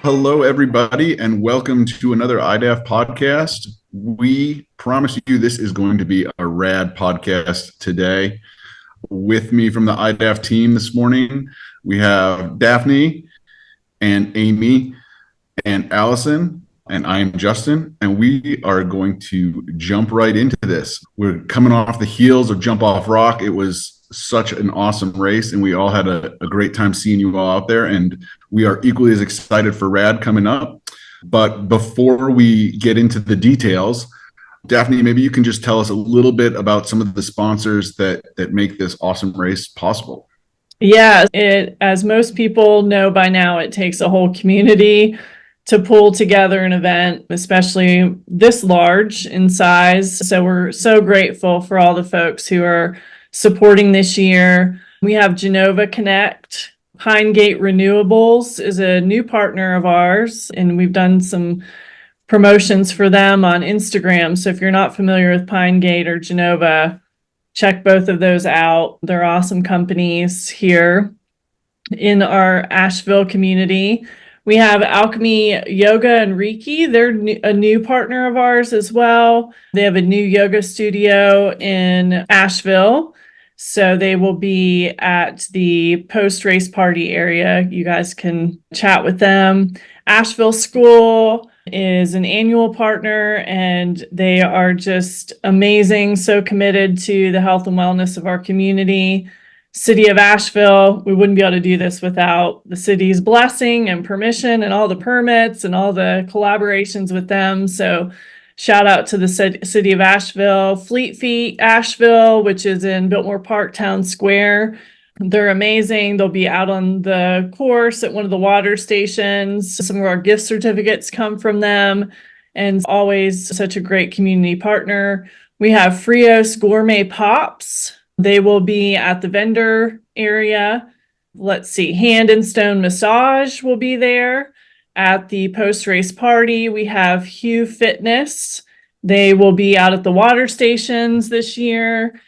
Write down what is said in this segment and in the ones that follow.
Hello, everybody, and welcome to another iDaph podcast. We promise you this is going to be a rad podcast today. With me from the iDaph team this morning, we have Daphne and Amy and Allison, and I am Justin, and we are going to jump right into this. We're coming off the heels of Jump Off Rock. It was such an awesome race, and we all had a great time seeing you all out there, and we are equally as excited for RAD coming up. But before we get into the details, Daphne, maybe you can just tell us a little bit about some of the sponsors that make this awesome race possible. Yeah, as most people know by now, it takes a whole community to pull together an event, especially this large in size. So we're so grateful for all the folks who are supporting this year. We have Genova Connect. Pine Gate Renewables is a new partner of ours, and we've done some promotions for them on Instagram. So if you're not familiar with Pine Gate or Genova, check both of those out. They're awesome companies here in our Asheville community. We have Alchemy Yoga and Reiki. They're a new partner of ours as well. They have a new yoga studio in Asheville. So they will be at the post-race party area. You guys can chat with them. Asheville School is an annual partner, and they are just amazing, so committed to the health and wellness of our community. City of Asheville, we wouldn't be able to do this without the city's blessing and permission and all the permits and all the collaborations with them. So shout out to the City of Asheville. Fleet Feet Asheville, which is in Biltmore Park Town Square. They're amazing. They'll be out on the course at one of the water stations. Some of our gift certificates come from them, and always such a great community partner. We have Frios Gourmet Pops. They will be at the vendor area. Let's see, Hand and Stone Massage will be there at the post-race party. We have Hue Fitness. They will be out at the water stations this year.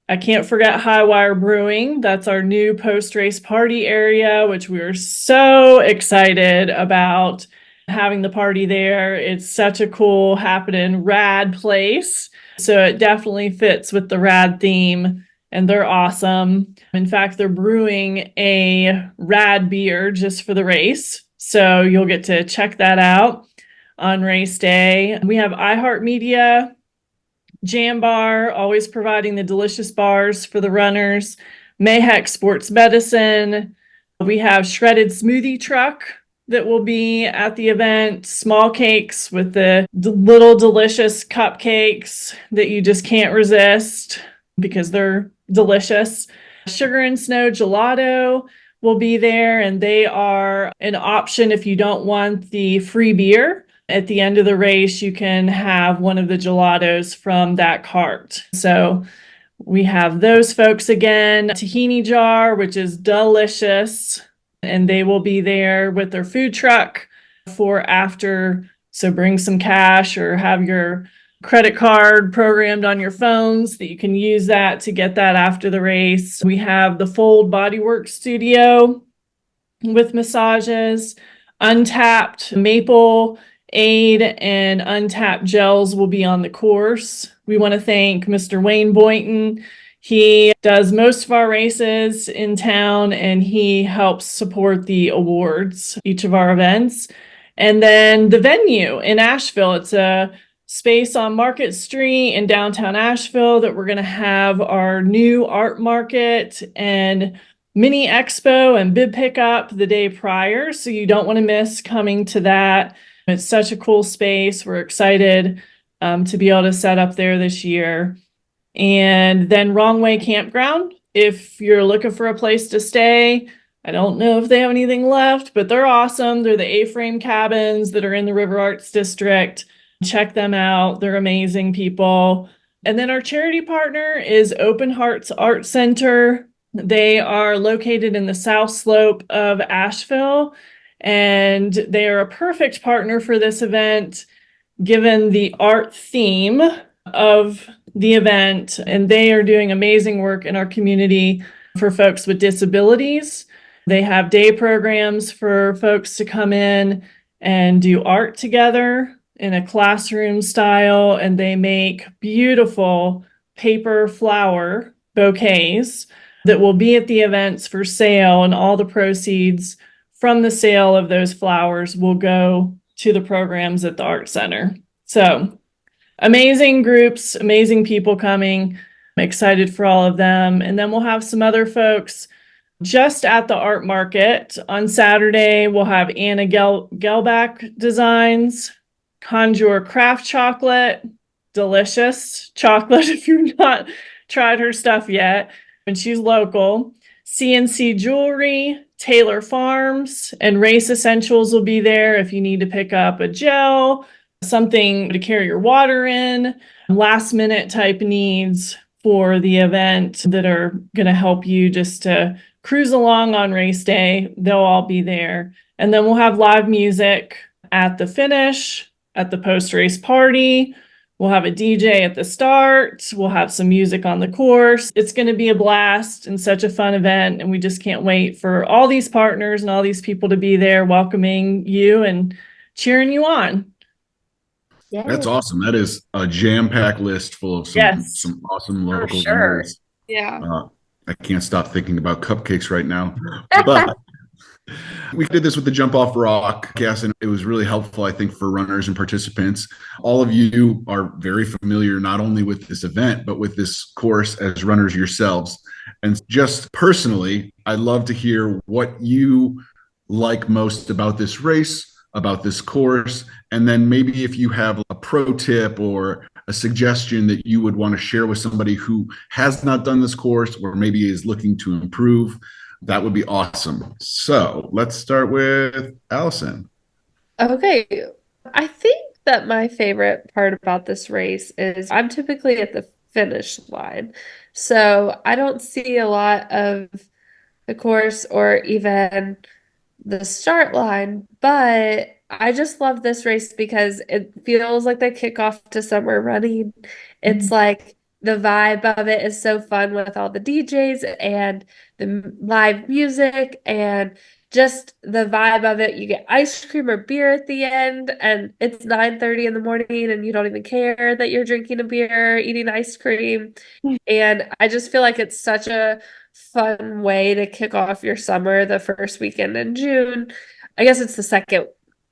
I can't forget High Wire Brewing. That's our new post-race party area, which we are so excited about having the party there. It's such a cool, happening, rad place. So it definitely fits with the rad theme, and they're awesome. In fact, they're brewing a rad beer just for the race. So you'll get to check that out on race day. We have iHeartMedia Jam Bar, always providing the delicious bars for the runners. Mayheck Sports Medicine. We have Shredded Smoothie Truck that will be at the event. Small cakes with the little delicious cupcakes that you just can't resist because they're delicious. Sugar and Snow Gelato will be there, and they are an option if you don't want the free beer. At the end of the race, you can have one of the gelatos from that cart. So we have those folks again. Tahini Jar, which is delicious, and they will be there with their food truck for after. So bring some cash or have your credit card programmed on your phones that you can use that to get that after the race. We have the Fold Bodywork Studio with massages. Untapped Maple Aid and Untapped Gels will be on the course. We want to thank Mr. Wayne Boynton. He does most of our races in town, and he helps support the awards, each of our events. And then the venue in Asheville, it's a space on Market Street in downtown Asheville that we're going to have our new art market and mini expo and bib pickup the day prior. So you don't want to miss coming to that. It's such a cool space. We're excited to be able to set up there this year. And then Wrong Way Campground, if you're looking for a place to stay. I don't know if they have anything left, but they're awesome. They're the A-frame cabins that are in the River Arts District. Check them out. They're amazing people. And then our charity partner is Open Hearts Art Center. They are located in the South Slope of Asheville, and they are a perfect partner for this event, given the art theme of the event. And they are doing amazing work in our community for folks with disabilities. They have day programs for folks to come in and do art together in a classroom style. And they make beautiful paper flower bouquets that will be at the events for sale. And all the proceeds from the sale of those flowers will go to the programs at the Art Center. So amazing groups, amazing people coming. I'm excited for all of them. And then we'll have some other folks just at the art market. On Saturday, we'll have Anna Gelbach Designs, Conjure Craft Chocolate, delicious chocolate if you've not tried her stuff yet. And she's local. CNC Jewelry, Taylor Farms, and Race Essentials will be there if you need to pick up a gel, something to carry your water in, last minute type needs for the event that are going to help you just to cruise along on race day. They'll all be there. And then we'll have live music at the finish, at the post-race party. We'll have a DJ at the start. We'll have some music on the course. It's going to be a blast and such a fun event. And we just can't wait for all these partners and all these people to be there welcoming you and cheering you on. Yeah. That's awesome. That is a jam-packed list full of some awesome local vendors. Yeah. I can't stop thinking about cupcakes right now. But we did this with the Jump Off Rock cast, and it was really helpful, I think, for runners and participants. All of you are very familiar not only with this event, but with this course as runners yourselves. And just personally, I'd love to hear what you like most about this race, about this course, and then maybe if you have a pro tip or a suggestion that you would want to share with somebody who has not done this course or maybe is looking to improve, that would be awesome. So let's start with Allison. Okay. I think that my favorite part about this race is I'm typically at the finish line. So I don't see a lot of the course or even the start line, but I just love this race because it feels like the kickoff to summer running. It's like the vibe of it is so fun with all the DJs and the live music and just the vibe of it. You get ice cream or beer at the end, and it's 9:30 in the morning and you don't even care that you're drinking a beer, eating ice cream. And I just feel like it's such a fun way to kick off your summer the first weekend in June. I guess it's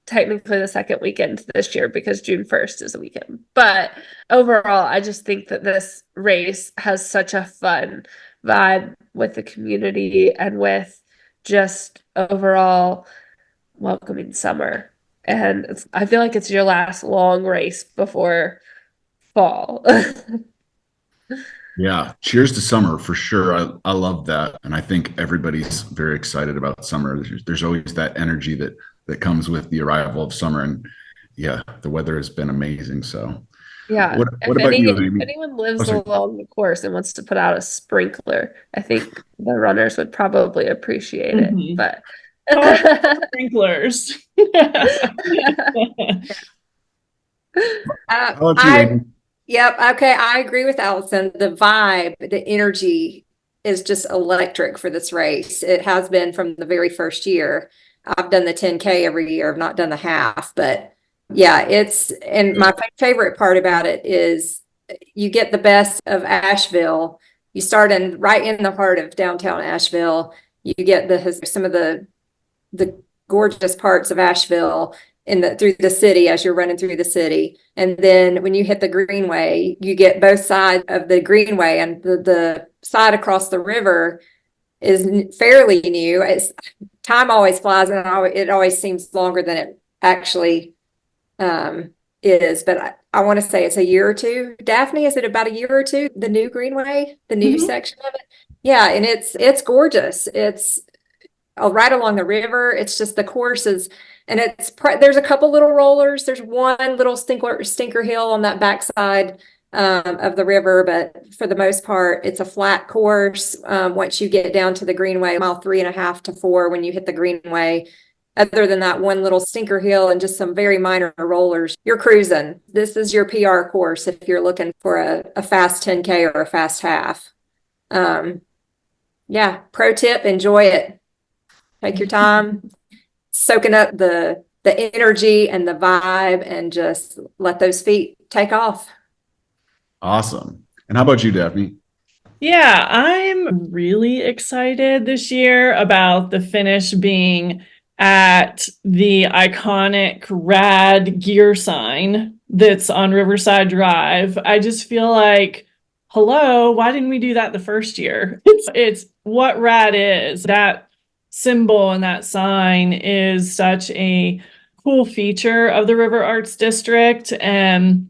technically the second weekend this year because June 1st is a weekend. But overall, I just think that this race has such a fun vibe with the community and with just overall welcoming summer. And I feel like it's your last long race before fall. Yeah, cheers to summer for sure. I love that. And I think everybody's very excited about summer. There's always that energy that comes with the arrival of summer. And yeah, the weather has been amazing. So yeah. What about you, Amy? If anyone lives along the course and wants to put out a sprinkler, I think the runners would probably appreciate it. But sprinklers. How about you, Amy? Yep. Okay. I agree with Allison. The vibe, the energy is just electric for this race. It has been from the very first year. I've done the 10K every year. I've not done the half, but yeah, and my favorite part about it is you get the best of Asheville. You start right in the heart of downtown Asheville. You get some of the gorgeous parts of Asheville through the city as you're running through the city. And then when you hit the greenway, you get both sides of the greenway, and the side across the river is fairly new. Time always flies, and it always seems longer than it actually is. But I want to say it's a year or two. Daphne, is it about a year or two? The new greenway, the new section of it? Yeah, and it's gorgeous. It's right along the river. It's just the courses. And there's a couple little rollers. There's one little stinker hill on that backside of the river, but for the most part, it's a flat course. Once you get down to the greenway, mile 3.5 to 4, when you hit the greenway, other than that one little stinker hill and just some very minor rollers, you're cruising. This is your PR course if you're looking for a fast 10K or a fast half. Yeah, pro tip, enjoy it. Take your time. Soaking up the the energy and the vibe and just let those feet take off. Awesome. And how about you, Daphne? Yeah, I'm really excited this year about the finish being at the iconic RAD gear sign that's on Riverside Drive. I just feel like, hello, why didn't we do that the first year? It's what RAD is. That symbol and that sign is such a cool feature of the River Arts District, and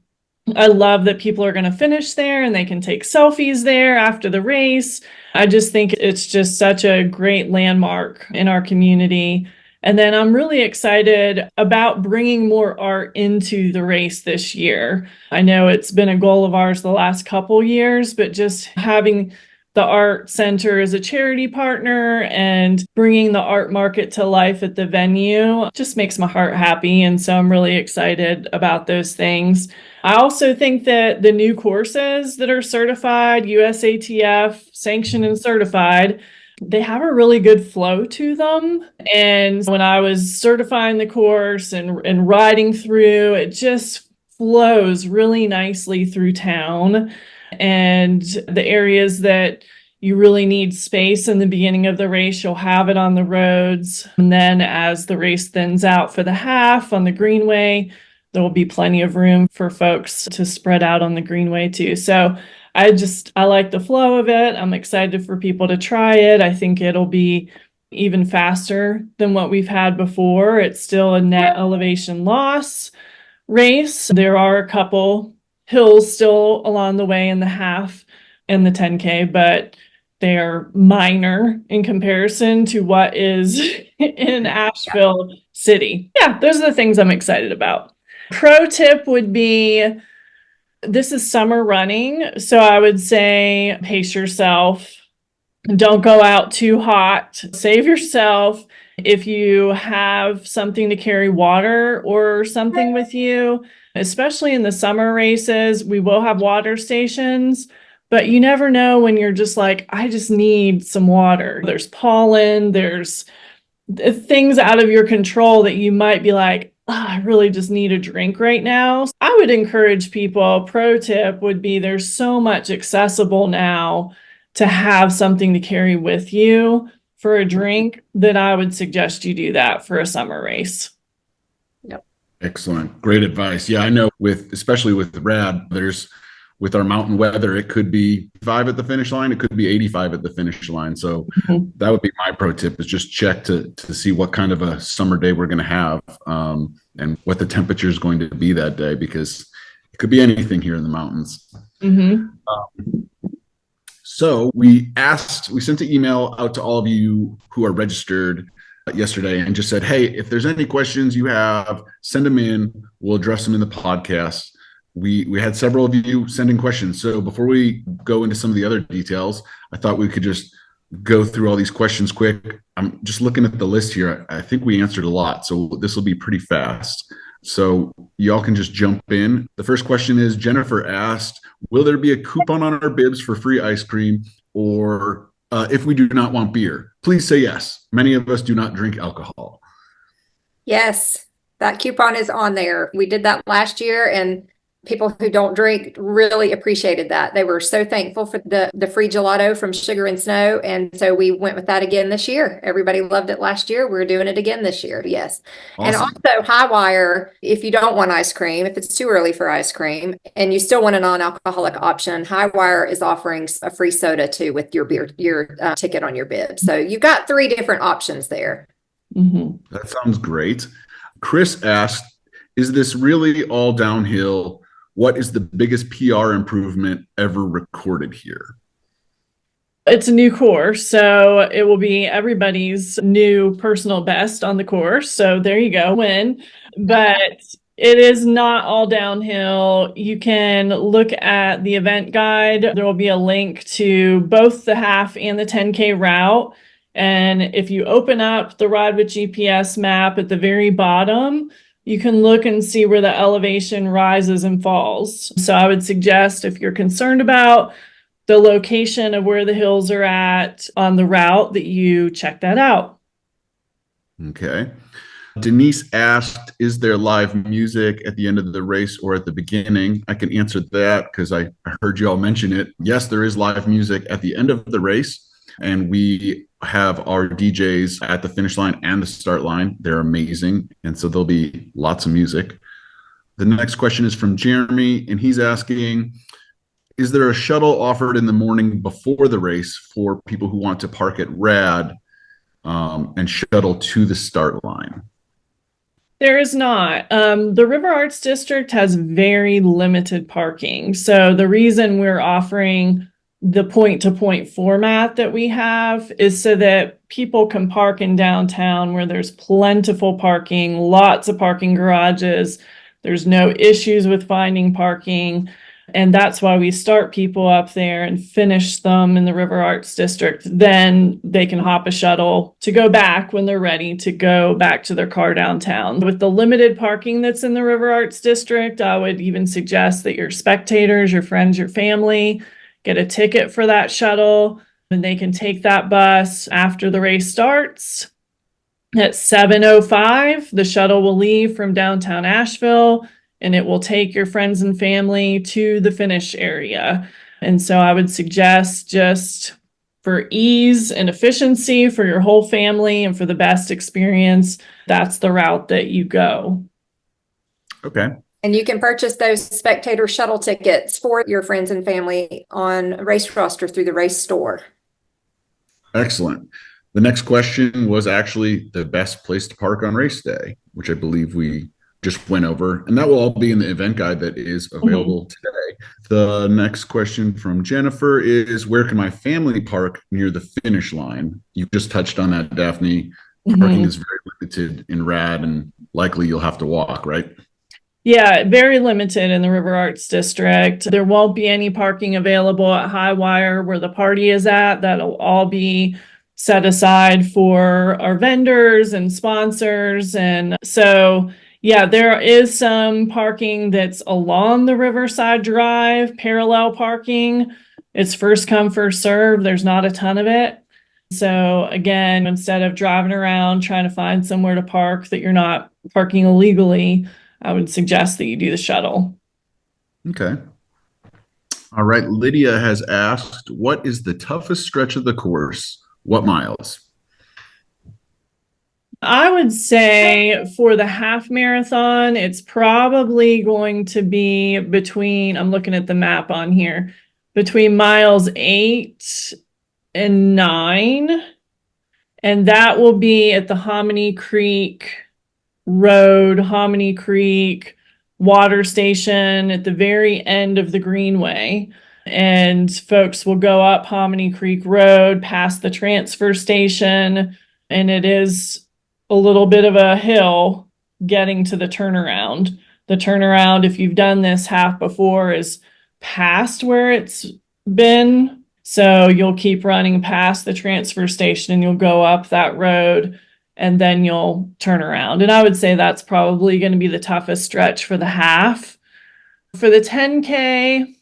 I love that people are going to finish there and they can take selfies there after the race. I just think it's just such a great landmark in our community. And then I'm really excited about bringing more art into the race this year. I know it's been a goal of ours the last couple years, but just having the art center as a charity partner and bringing the art market to life at the venue just makes my heart happy. And so I'm really excited about those things. I also think that the new courses that are certified, USATF sanctioned and certified, they have a really good flow to them. And when I was certifying the course and riding through, it just flows really nicely through town. And the areas that you really need space in the beginning of the race, you'll have it on the roads. And then as the race thins out for the half on the greenway, there will be plenty of room for folks to spread out on the greenway too. So I like the flow of it. I'm excited for people to try it. I think it'll be even faster than what we've had before. It's still a net elevation loss race. There are a couple hills still along the way in the half and the 10K, but they are minor in comparison to what is in Asheville City. Yeah, those are the things I'm excited about. Pro tip would be, this is summer running, so I would say pace yourself. Don't go out too hot. Save yourself. If you have something to carry water or something with you, especially in the summer races, we will have water stations, but you never know when you're just like, I just need some water. There's pollen, there's things out of your control that you might be like, I really just need a drink right now. I would encourage people, pro tip would be, there's so much accessible now to have something to carry with you for a drink, that I would suggest you do that for a summer race. Yep. Excellent. Great advice. Yeah, I know especially with RAD, with our mountain weather, it could be 5 at the finish line. It could be 85 at the finish line. So that would be my pro tip, is just check to see what kind of a summer day we're going to have, and what the temperature is going to be that day, because it could be anything here in the mountains. So we sent an email out to all of you who are registered yesterday and just said, hey, if there's any questions you have, send them in. We'll address them in the podcast. We had several of you sending questions. So before we go into some of the other details, I thought we could just go through all these questions quick. I'm just looking at the list here. I think we answered a lot, so this will be pretty fast. So y'all can just jump in. The first question is, Jennifer asked, will there be a coupon on our bibs for free ice cream, or if we do not want beer? Please say yes. Many of us do not drink alcohol. Yes, that coupon is on there. We did that last year, and people who don't drink really appreciated that. They were so thankful for the free gelato from Sugar and Snow. And so we went with that again this year. Everybody loved it last year. We're doing it again this year. Yes. Awesome. And also Highwire, if you don't want ice cream, if it's too early for ice cream and you still want a non-alcoholic option, Highwire is offering a free soda too with your beer, your ticket on your bib. So you've got 3 different options there. That sounds great. Chris asked, is this really all downhill? What is the biggest PR improvement ever recorded here? It's a new course, so it will be everybody's new personal best on the course. So there you go, win. But it is not all downhill. You can look at the event guide. There will be a link to both the half and the 10K route. And if you open up the Ride with GPS map at the very bottom, you can look and see where the elevation rises and falls. So I would suggest, if you're concerned about the location of where the hills are at on the route, that you check that out. Okay. Denise asked, is there live music at the end of the race or at the beginning? I can answer that because I heard you all mention it. Yes, there is live music at the end of the race, and we have our DJs at the finish line and the start line. They're amazing, and so there'll be lots of music. The next question is from Jeremy, and he's asking, is there a shuttle offered in the morning before the race for people who want to park at RAD and shuttle to the start line? There is not. The River Arts District has very limited parking. So the reason we're offering the point-to-point format that we have is so that people can park in downtown where there's plentiful parking, lots of parking garages. There's no issues with finding parking. And that's why we start people up there and finish them in the River Arts District. Then they can hop a shuttle to go back when they're ready to go back to their car downtown. With the limited parking that's in the River Arts District, I would even suggest that your spectators, your friends, your family get a ticket for that shuttle, and they can take that bus after the race starts. At 7:05, the shuttle will leave from downtown Asheville, and it will take your friends and family to the finish area. And so I would suggest, just for ease and efficiency for your whole family and for the best experience, that's the route that you go. Okay. And you can purchase those spectator shuttle tickets for your friends and family on Race Roster through the race store. Excellent. The next question was actually the best place to park on race day, which I believe we just went over, and that will all be in the event guide that is available today. The next question from Jennifer is, where can my family park near the finish line? You just touched on that, Daphne. Parking is very limited in RAD, and likely you'll have to walk, right? Yeah, very limited in the River Arts District. There won't be any parking available at High Wire where the party is at. That'll all be set aside for our vendors and sponsors. And so, yeah, there is some parking that's along the Riverside Drive, parallel parking. It's first come, first serve. There's not a ton of it. So again, instead of driving around trying to find somewhere to park that you're not parking illegally, I would suggest that you do the shuttle. Okay. All right. Lydia has asked, what is the toughest stretch of the course? What miles? I would say for the half marathon, it's probably going to be between, I'm looking at the map on here, between miles 8 and 9. And that will be at the Hominy Creek Road, Hominy Creek water station at the very end of the Greenway. And folks will go up Hominy Creek Road past the transfer station, and it is a little bit of a hill getting to the turnaround. The turnaround, if you've done this half before, is past where it's been. So you'll keep running past the transfer station and you'll go up that road and then you'll turn around. And I would say that's probably going to be the toughest stretch for the half. For the 10K,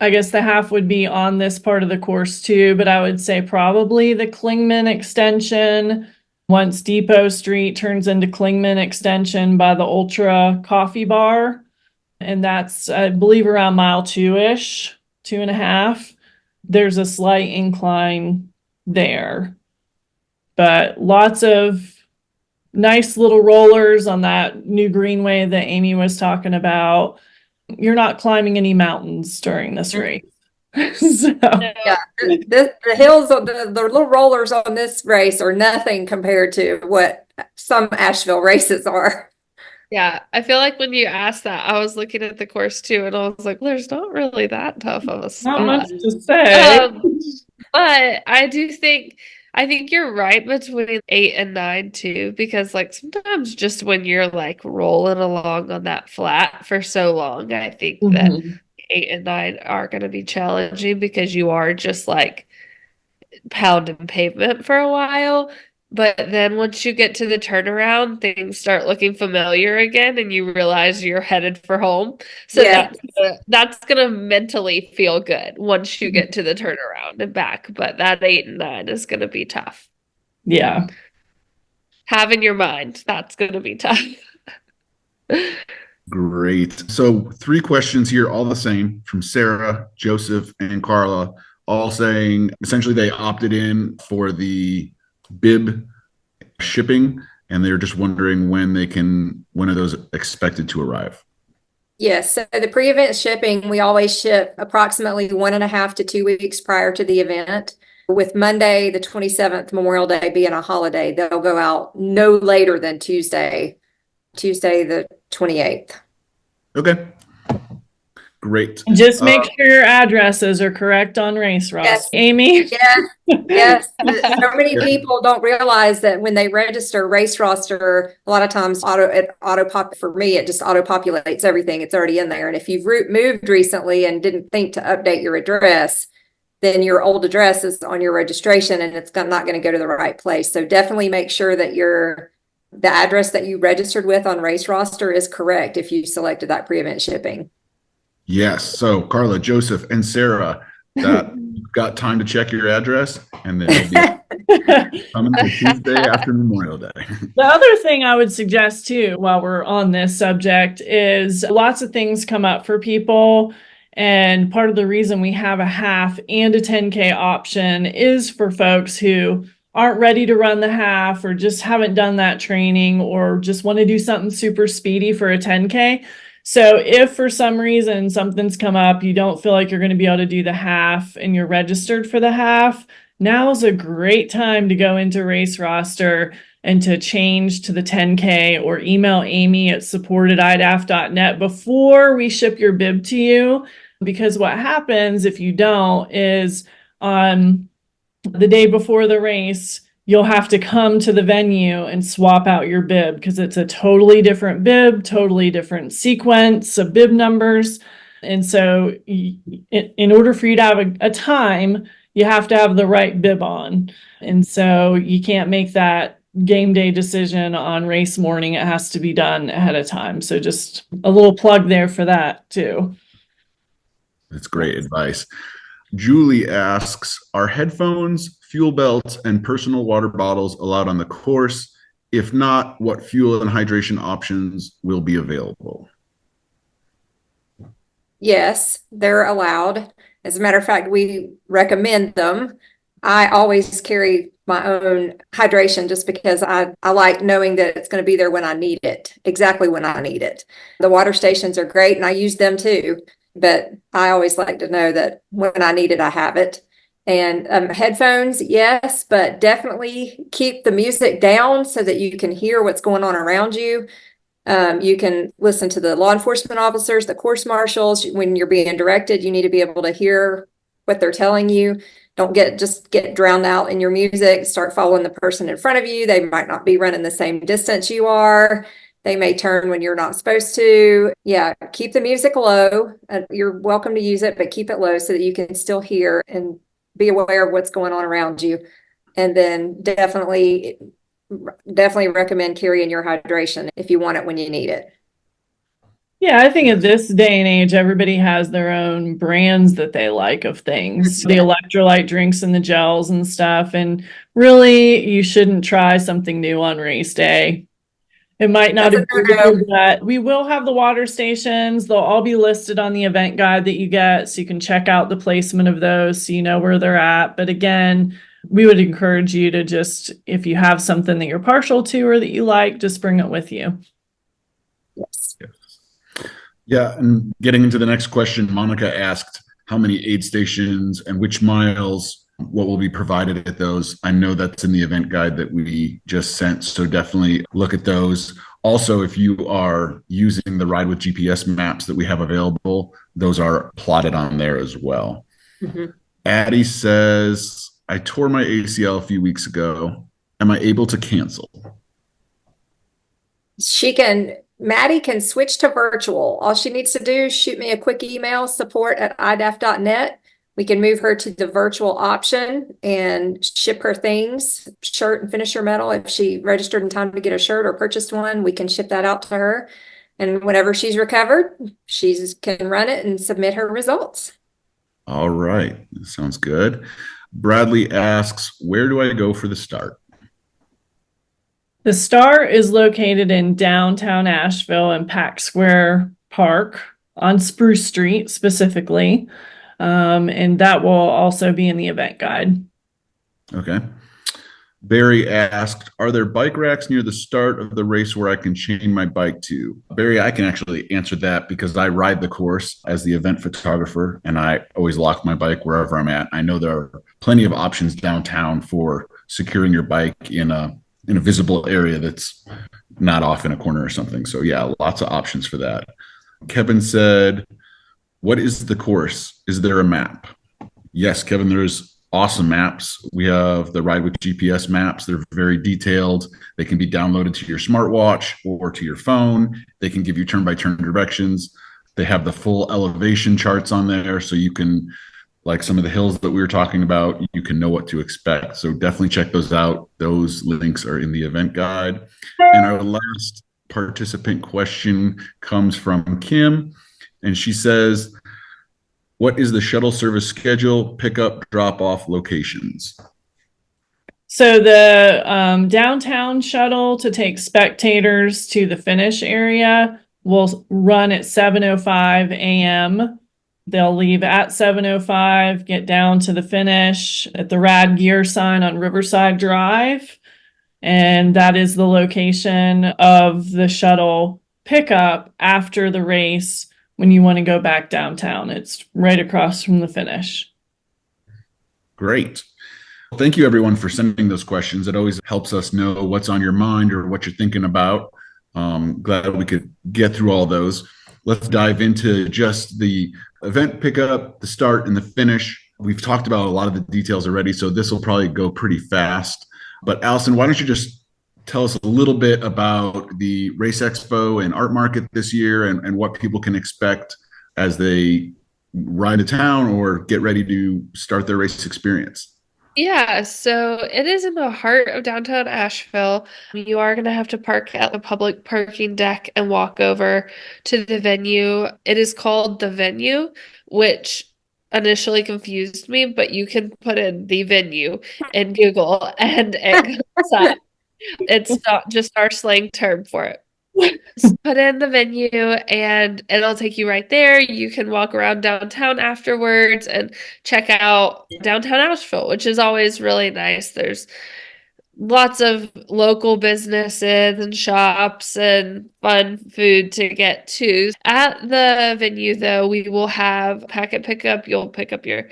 I guess the half would be on this part of the course too, but I would say probably the Klingman extension. Once Depot Street turns into Klingman extension by the Ultra Coffee Bar. And that's, I believe, around mile 2-ish, 2.5. There's a slight incline there. But lots of nice little rollers on that new greenway that Amy was talking about. You're not climbing any mountains during this race. So. Yeah, the hills, the little rollers on this race are nothing compared to what some Asheville races are. Yeah, I feel like when you asked that, I was looking at the course too, and I was like, well, there's not really that tough of a spot. Not much to say. But I think you're right between 8 and 9 too, because like sometimes just when you're like rolling along on that flat for so long, I think that 8 and 9 are going to be challenging because you are just like pounding pavement for a while. But then once you get to the turnaround, things start looking familiar again and you realize you're headed for home. So Yeah. that's gonna mentally feel good once you get to the turnaround and back. But that 8 and 9 is gonna be tough. Yeah. have in your mind. That's going to be tough. Great. So 3 questions here, all the same, from Sarah, Joseph, and Carla, all saying essentially they opted in for the bib shipping, and they're just wondering when are those expected to arrive? Yes, so the pre-event shipping, we always ship approximately 1.5 to 2 weeks prior to the event. With Monday, the 27th, Memorial Day being a holiday, they'll go out no later than Tuesday the 28th. Okay. Great. Just make sure your addresses are correct on Race Ross. Yes. Amy? Yes. So many people don't realize that when they register Race Roster, a lot of times for me, it just auto populates everything. It's already in there. And if you've moved recently and didn't think to update your address, then your old address is on your registration and it's not going to go to the right place. So definitely make sure that the address that you registered with on Race Roster is correct if you selected that pre-event shipping. Yes. So Carla, Joseph, and Sarah, that you've got time to check your address, and then it'll be coming to Tuesday after Memorial Day. The other thing I would suggest too, while we're on this subject, is lots of things come up for people. And part of the reason we have a half and a 10K option is for folks who aren't ready to run the half or just haven't done that training or just want to do something super speedy for a 10K. So if for some reason something's come up, you don't feel like you're going to be able to do the half and you're registered for the half, now's a great time to go into Race Roster and to change to the 10K or email Amy at support@iDaph.net before we ship your bib to you. Because what happens if you don't is on the day before the race, you'll have to come to the venue and swap out your bib because it's a totally different bib, totally different sequence of bib numbers. And so in order for you to have a time, you have to have the right bib on. And so you can't make that game day decision on race morning. It has to be done ahead of time. So just a little plug there for that too. That's great advice. Julie asks, are headphones, fuel belts, and personal water bottles allowed on the course? If not, what fuel and hydration options will be available? Yes, they're allowed. As a matter of fact, we recommend them. I always carry my own hydration just because I like knowing that it's going to be there when I need it, exactly when I need it. The water stations are great and I use them too, but I always like to know that when I need it, I have it. And headphones, yes, but definitely keep the music down so that you can hear what's going on around you. You can listen to the law enforcement officers, the course marshals. When you're being directed, you need to be able to hear what they're telling you. Don't just get drowned out in your music. Start following the person in front of you. They might not be running the same distance you are. They may turn when you're not supposed to. Yeah, keep the music low. You're welcome to use it, but keep it low so that you can still hear and be aware of what's going on around you. And then definitely recommend carrying your hydration if you want it when you need it. Yeah, I think at this day and age, everybody has their own brands that they like of things, the electrolyte drinks and the gels and stuff. And really, you shouldn't try something new on race day. It might not agree with you, but we will have the water stations. They'll all be listed on the event guide that you get, so you can check out the placement of those so you know where they're at. But again, we would encourage you to just, if you have something that you're partial to or that you like, just bring it with you. Yes. Yeah, and getting into the next question, Monica asked how many aid stations and which miles, what will be provided at those. I know that's in the event guide that we just sent, so definitely look at those. Also, if you are using the Ride with GPS maps that we have available, those are plotted on there as well. Mm-hmm. Addie says, I tore my ACL a few weeks ago. Am I able to cancel? Maddie can switch to virtual. All she needs to do is shoot me a quick email, support@iDaph.net. We can move her to the virtual option and ship her things, shirt and finisher medal. If she registered in time to get a shirt or purchased one, we can ship that out to her. And whenever she's recovered, she can run it and submit her results. All right. Sounds good. Bradley asks, where do I go for the start? The start is located in downtown Asheville in Pack Square Park on Spruce Street specifically. And that will also be in the event guide. Okay. Barry asked, are there bike racks near the start of the race where I can chain my bike to? Barry, I can actually answer that because I ride the course as the event photographer and I always lock my bike wherever I'm at. I know there are plenty of options downtown for securing your bike in a visible area that's not off in a corner or something. So yeah, lots of options for that. Kevin said, what is the course? Is there a map? Yes, Kevin, there's awesome maps. We have the Ride with GPS maps. They're very detailed. They can be downloaded to your smartwatch or to your phone. They can give you turn-by-turn directions. They have the full elevation charts on there, so you can, like some of the hills that we were talking about, you can know what to expect. So definitely check those out. Those links are in the event guide. And our last participant question comes from Kim, and she says, what is the shuttle service schedule, pickup, drop-off locations? So the downtown shuttle to take spectators to the finish area will run at 7:05 a.m. They'll leave at 7:05, get down to the finish at the RAD gear sign on Riverside Drive. And that is the location of the shuttle pickup after the race when you want to go back downtown. It's right across from the finish. Great. Thank you, everyone, for sending those questions. It always helps us know what's on your mind or what you're thinking about. Glad we could get through all those. Let's dive into just the event pickup, the start, and the finish. We've talked about a lot of the details already, so this will probably go pretty fast. But Allison, why don't you just tell us a little bit about the Race Expo and Art Market this year and what people can expect as they ride to town or get ready to start their race experience. Yeah, so it is in the heart of downtown Asheville. You are going to have to park at the public parking deck and walk over to the venue. It is called the venue, which initially confused me, but you can put in the venue in Google and it comes up. It's not just our slang term for it. So put in the venue and it'll take you right there. You can walk around downtown afterwards and check out downtown Asheville, which is always really nice. There's lots of local businesses and shops and fun food to get to. At the venue, though, we will have packet pickup. You'll pick up your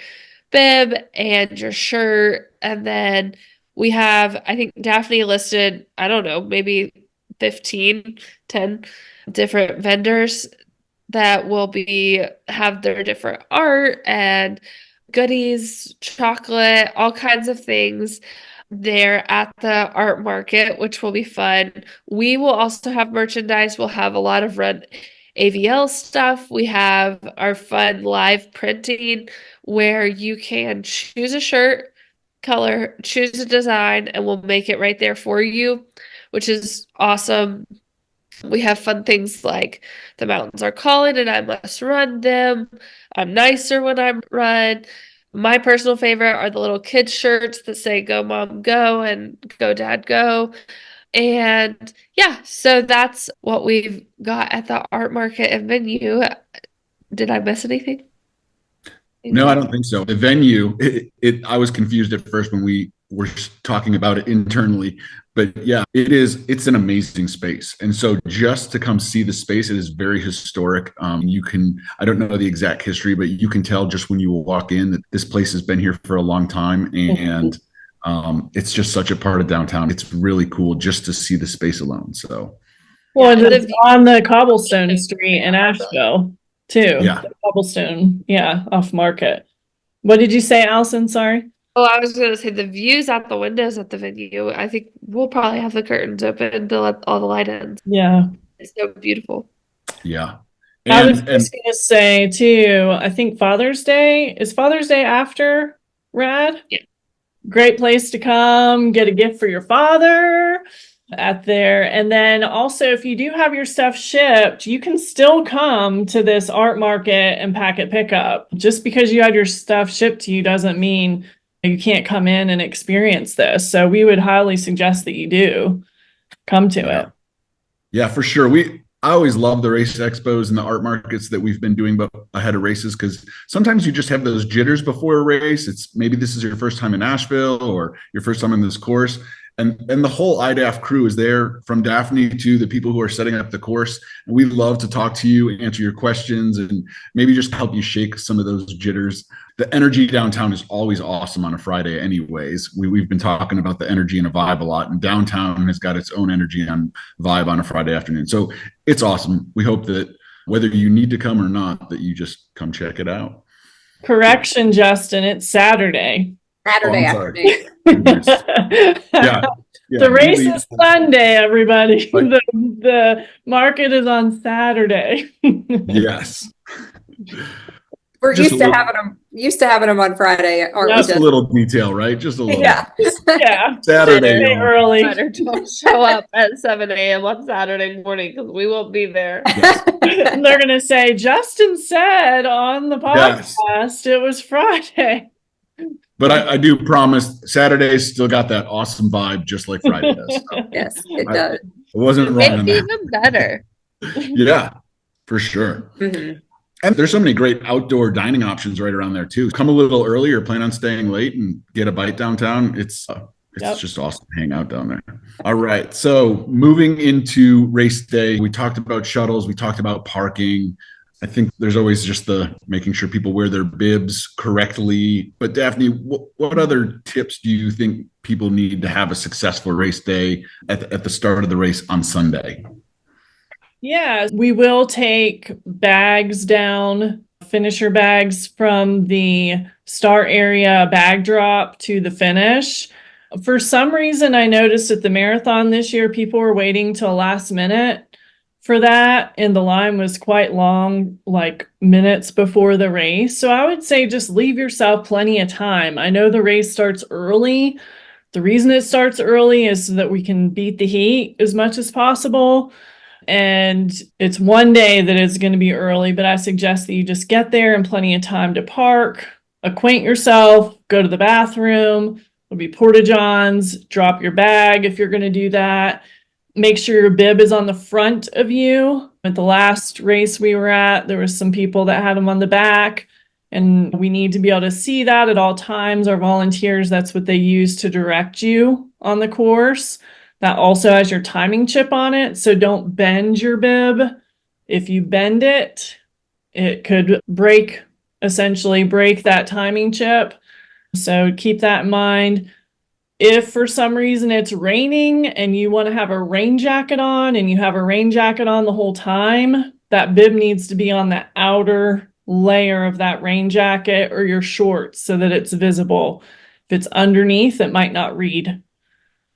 bib and your shirt. And then we have, I think Daphne listed, I don't know, maybe 10 different vendors that will have their different art and goodies, chocolate, all kinds of things there at the art market, which will be fun. We will also have merchandise. We'll have a lot of RAD AVL stuff. We have our fun live printing where you can choose a shirt color, choose a design, and we'll make it right there for you, which is awesome. We have fun things like the mountains are calling and I must run them. I'm nicer when I run. My personal favorite are the little kids shirts that say go mom go and go dad go. And yeah, so that's what we've got at the art market and venue. Did I miss anything? No, I don't think so. The venue, I was confused at first when we were talking about it internally, but yeah, it's an amazing space. And so just to come see the space, it is very historic. I don't know the exact history, but you can tell just when you walk in that this place has been here for a long time. And it's just such a part of downtown. It's really cool just to see the space alone. So, well, it's on the cobblestone street in Asheville too. Yeah. The cobblestone, yeah, off Market. What did you say, Allison? Sorry. Oh, I was going to say the views out the windows at the venue. I think we'll probably have the curtains open to let all the light in. Yeah. It's so beautiful. Yeah. I was just going to say too, I think Father's Day after RAD? Yeah. Great place to come, get a gift for your father at there. And then also, if you do have your stuff shipped, you can still come to this art market and packet pickup. Just because you had your stuff shipped to you doesn't mean you can't come in and experience this. So we would highly suggest that you do. come to it. Yeah, for sure. I always love the race expos and the art markets that we've been doing but ahead of races, because sometimes you just have those jitters before a race. It's maybe this is your first time in Asheville or your first time in this course. And the whole iDaph crew is there, from Daphne to the people who are setting up the course. And we love to talk to you, answer your questions, and maybe just help you shake some of those jitters. The energy downtown is always awesome on a Friday anyways. We've been talking about the energy and a vibe a lot, and downtown has got its own energy and vibe on a Friday afternoon. So it's awesome. We hope that whether you need to come or not, that you just come check it out. Correction, Justin, it's Saturday. Saturday afternoon. Yeah. The race is Sunday, everybody. The market is on Saturday. Yes. We're used to having them on Friday, aren't we? Just a little detail, right? Just a little. Yeah. Yeah. Saturday early. Better don't show up at 7 a.m. on Saturday morning because we won't be there. Yes. They're going to say, Justin said on the podcast it was Friday. But I do promise Saturday's still got that awesome vibe, just like Friday does. So Yes, it does. I wasn't wrong on Maybe that. even better. Yeah, for sure. Mhm. And there's so many great outdoor dining options right around there too. Come a little early or plan on staying late and get a bite downtown. It's just awesome to hang out down there. All right. So moving into race day, we talked about shuttles. We talked about parking. I think there's always just the making sure people wear their bibs correctly. But Daphne, what other tips do you think people need to have a successful race day at the start of the race on Sunday? Yeah, we will take bags down, finisher bags from the start area bag drop to the finish. For some reason, I noticed at the marathon this year, people were waiting till last minute for that, and the line was quite long, like minutes before the race. So I would say just leave yourself plenty of time. I know the race starts early. The reason it starts early is so that we can beat the heat as much as possible. And it's one day that it's going to be early, but I suggest that you just get there in plenty of time to park, acquaint yourself, go to the bathroom. There'll be porta-johns, drop your bag if you're going to do that. Make sure your bib is on the front of you. At the last race we were at, there was some people that had them on the back, and we need to be able to see that at all times. Our volunteers, that's what they use to direct you on the course. That also has your timing chip on it, so don't bend your bib. If you bend it, it could essentially break that timing chip. So keep that in mind. If for some reason it's raining and you want to have a rain jacket on and you have a rain jacket on the whole time, that bib needs to be on the outer layer of that rain jacket or your shorts so that it's visible. If it's underneath, it might not read.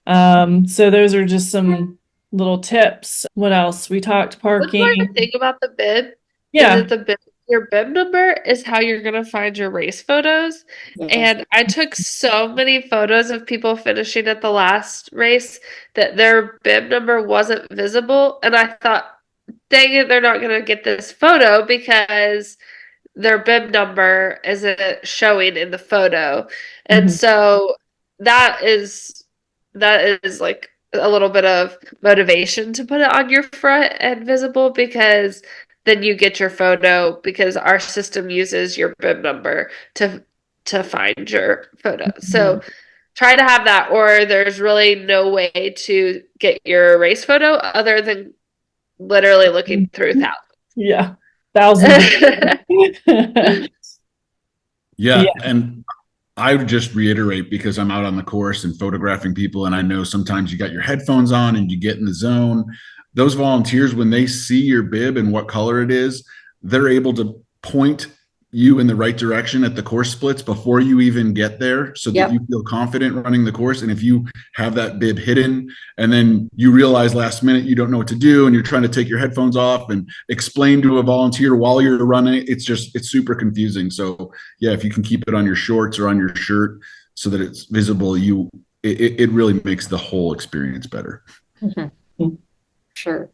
So those are just some little tips. What else? We talked parking. One more thing about the bib. Yeah. Is that your bib number is how you're going to find your race photos. Yeah. And I took so many photos of people finishing at the last race that their bib number wasn't visible. And I thought, dang it, they're not going to get this photo because their bib number isn't showing in the photo. And so that is like a little bit of motivation to put it on your front and visible, because then you get your photo, because our system uses your bib number to find your photo. So try to have that, or there's really no way to get your race photo other than literally looking through thousands. Yeah. Thousands. Yeah. And I would just reiterate, because I'm out on the course and photographing people, and I know sometimes you got your headphones on and you get in the zone. Those volunteers, when they see your bib and what color it is, they're able to point you in the right direction at the course splits before you even get there, so that you feel confident running the course. And if you have that bib hidden and then you realize last minute you don't know what to do and you're trying to take your headphones off and explain to a volunteer while you're running, it's super confusing. So yeah, if you can keep it on your shorts or on your shirt so that it's visible, it really makes the whole experience better. Sure.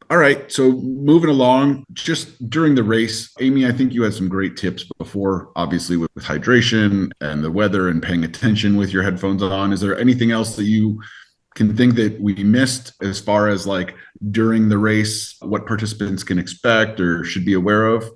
All right. So moving along, just during the race, Amy, I think you had some great tips before, obviously with hydration and the weather and paying attention with your headphones on. Is there anything else that you can think that we missed as far as like during the race, what participants can expect or should be aware of?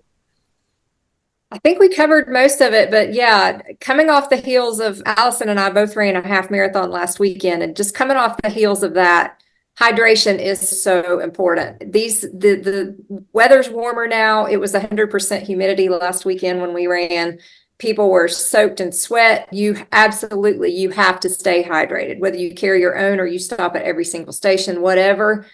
I think we covered most of it, but yeah, coming off the heels of Allison and I both ran a half marathon last weekend, and just coming off the heels of that, hydration is so important. The weather's warmer now. It was 100% humidity last weekend when we ran. People were soaked in sweat. You have to stay hydrated, whether you carry your own or you stop at every single station, whatever.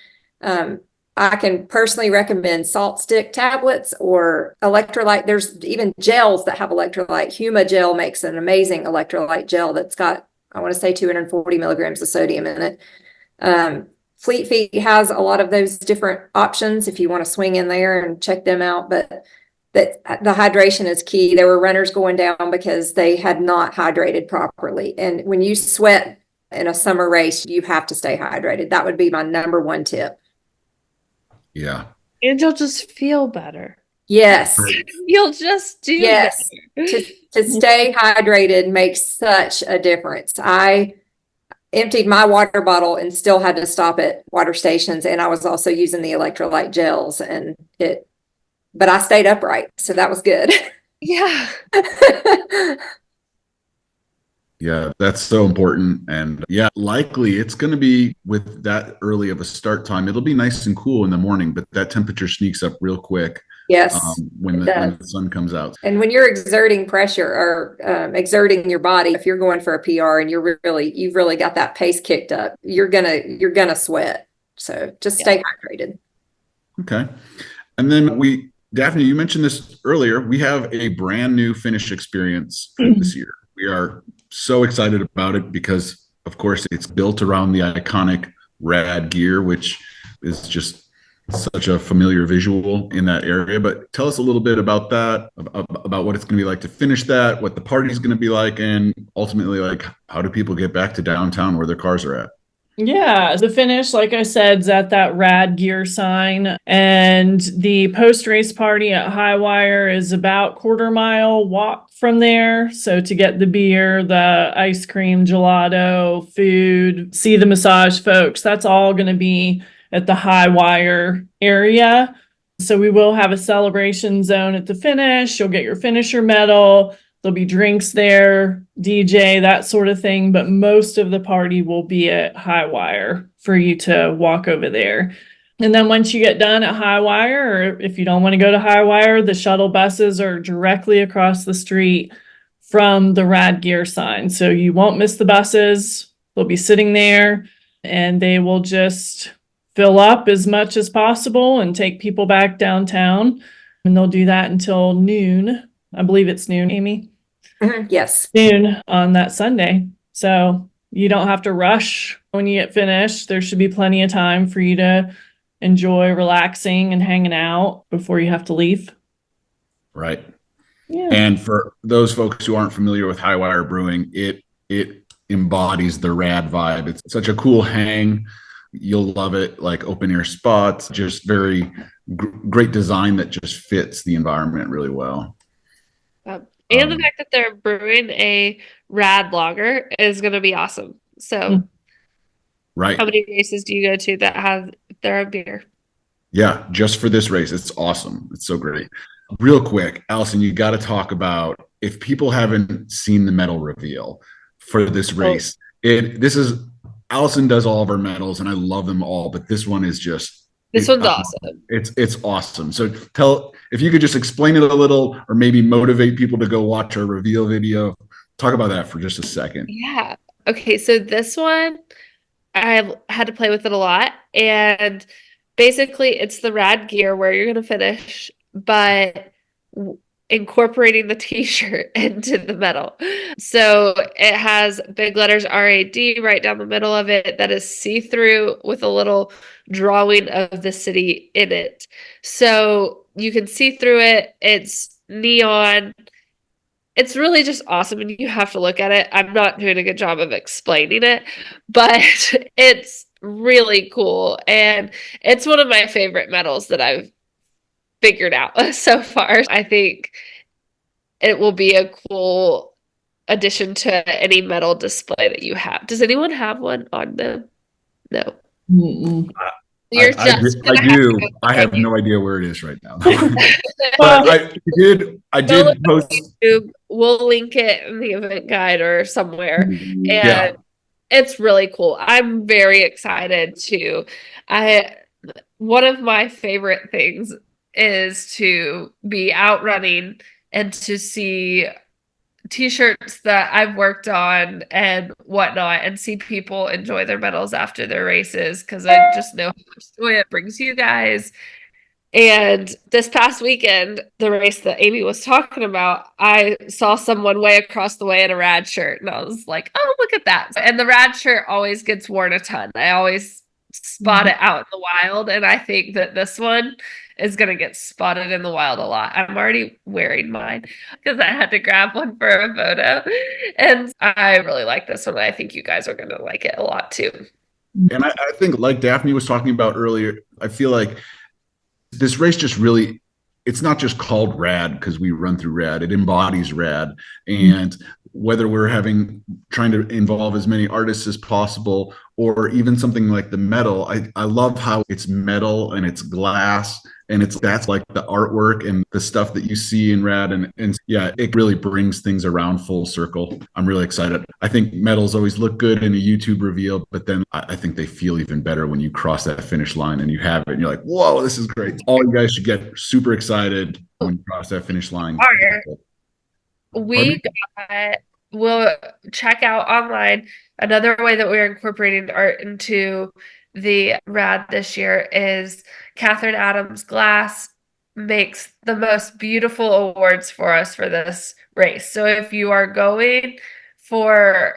I can personally recommend salt stick tablets or electrolyte. There's even gels that have electrolyte. Huma gel makes an amazing electrolyte gel that's got, I want to say, 240 milligrams of sodium in it. Fleet Feet has a lot of those different options if you want to swing in there and check them out. But that the hydration is key. There were runners going down because they had not hydrated properly. And when you sweat in a summer race, you have to stay hydrated. That would be my number one tip. Yeah. And you'll just feel better. Yes. You'll just do Yes. better. To stay hydrated makes such a difference. I emptied my water bottle and still had to stop at water stations. And I was also using the electrolyte gels but I stayed upright. So that was good. Yeah. Yeah, that's so important. And yeah, likely it's going to be with that early of a start time. It'll be nice and cool in the morning, but that temperature sneaks up real quick Yes. when the sun comes out. And when you're exerting pressure or exerting your body, if you're going for a PR and you've really got that pace kicked up, you're gonna sweat. So just stay hydrated. Okay. And then Daphne, you mentioned this earlier. We have a brand new finish experience this year. We are so excited about it because, of course, it's built around the iconic RAD gear, which is just such a familiar visual in that area. But tell us a little bit about that, about what it's going to be like to finish that, what the party's going to be like, and ultimately, like, how do people get back to downtown where their cars are at? Yeah, the finish, like I said, is at that RAD gear sign. And the post-race party at Highwire is about quarter-mile walk from there. So to get the beer, the ice cream, gelato, food, see the massage folks, that's all going to be at the Highwire area. So we will have a celebration zone at the finish. You'll get your finisher medal. There'll be drinks there, DJ, that sort of thing, but most of the party will be at Highwire for you to walk over there. And then once you get done at Highwire, or if you don't want to go to Highwire, the shuttle buses are directly across the street from the RAD gear sign. So you won't miss the buses. They'll be sitting there and they will just fill up as much as possible and take people back downtown. And they'll do that until noon. I believe it's noon, Amy. Yes. Noon on that Sunday. So you don't have to rush when you get finished. There should be plenty of time for you to enjoy relaxing and hanging out before you have to leave. Right. Yeah. And for those folks who aren't familiar with Highwire Brewing, it embodies the RAD vibe. It's such a cool hang. You'll love it. Like open air spots, just very great design that just fits the environment really well. And the fact that they're brewing a RAD lager is going to be awesome. So, right. How many races do you go to that have their own beer? Yeah, just for this race. It's awesome. It's so great. Real quick, Allison, you got to talk about, if people haven't seen the medal reveal for this race, Allison does all of our medals and I love them all, but this one is just, this one's awesome. It's awesome. So if you could just explain it a little, or maybe motivate people to go watch our reveal video. Talk about that for just a second. Yeah. Okay. So this one, I've had to play with it a lot. And basically it's the RAD gear where you're going to finish, but incorporating the t-shirt into the medal. So it has big letters RAD right down the middle of it that is see-through with a little drawing of the city in it. So you can see through it. It's neon. It's really just awesome and you have to look at it. I'm not doing a good job of explaining it, but it's really cool. And it's one of my favorite medals that I've figured out so far. I think it will be a cool addition to any medal display that you have. Does anyone have one on them? No. Mm-mm. You're I just I gonna have do. to I have go no idea where it is right now. Well, But I look did on post. YouTube. We'll link it in the event guide or somewhere. Yeah. And it's really cool. I'm very excited to. I One of my favorite things is to be out running and to see t-shirts that I've worked on and whatnot and see people enjoy their medals after their races because I just know how much joy it brings you guys. And this past weekend, the race that Amy was talking about, I saw someone way across the way in a RAD shirt, and I was like, oh, look at that. And the RAD shirt always gets worn a ton. I always spot it out in the wild, and I think that this one is going to get spotted in the wild a lot. I'm already wearing mine because I had to grab one for a photo. And I really like this one. I think you guys are going to like it a lot too. And I think, like Daphne was talking about earlier, I feel like this race just really, it's not just called RAD because we run through RAD, it embodies RAD. And whether we're trying to involve as many artists as possible, or even something like the metal, I love how it's metal and it's glass, and that's like the artwork and the stuff that you see in RAD, and yeah, it really brings things around full circle. I'm really excited. I think medals always look good in a YouTube reveal, but then I think they feel even better when you cross that finish line and you have it and you're like, whoa, this is great. All you guys should get super excited when you cross that finish line. We will check out online. Another way that we're incorporating art into the RAD this year is Catherine Adams Glass makes the most beautiful awards for us for this race. So if you are going for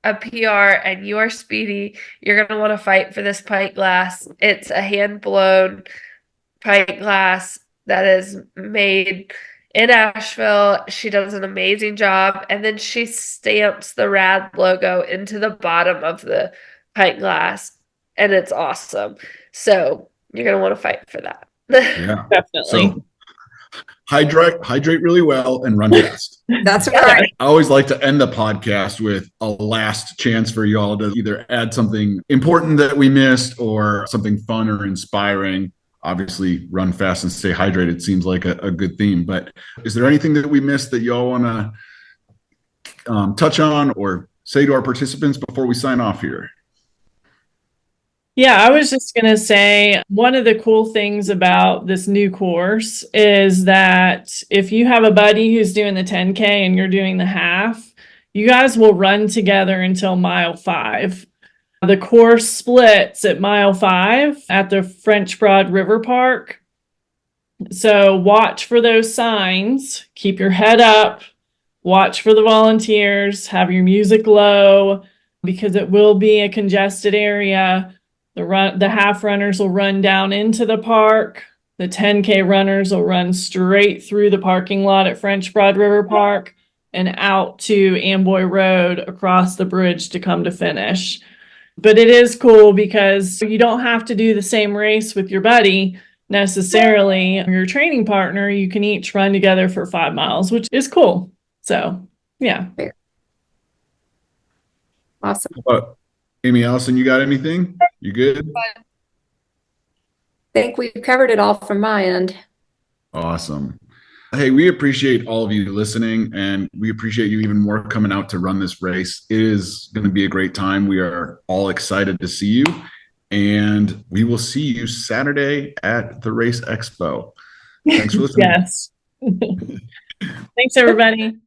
a PR and you are speedy, you're going to want to fight for this pint glass. It's a hand blown pint glass that is made in Asheville. She does an amazing job. And then she stamps the RAD logo into the bottom of the pint glass. And it's awesome. So you're going to want to fight for that. Yeah, definitely. so hydrate really well and run fast. That's right. I always like to end the podcast with a last chance for y'all to either add something important that we missed or something fun or inspiring. Obviously, run fast and stay hydrated seems like a good theme, but is there anything that we missed that y'all want to touch on or say to our participants before we sign off here? Yeah, I was just going to say one of the cool things about this new course is that if you have a buddy who's doing the 10K and you're doing the half, you guys will run together until mile 5. The course splits at mile 5 at the French Broad River Park. So watch for those signs, keep your head up, watch for the volunteers, have your music low because it will be a congested area. The half runners will run down into the park. The 10K runners will run straight through the parking lot at French Broad River Park and out to Amboy Road across the bridge to come to finish. But it is cool because you don't have to do the same race with your buddy necessarily. Your training partner, you can each run together for 5 miles, which is cool. So, yeah. Awesome. Amy, Allison, you got anything? You good? I think we've covered it all from my end. Awesome. Hey, we appreciate all of you listening, and we appreciate you even more coming out to run this race. It is going to be a great time. We are all excited to see you, and we will see you Saturday at the Race Expo. Thanks for listening. Yes. Thanks, everybody.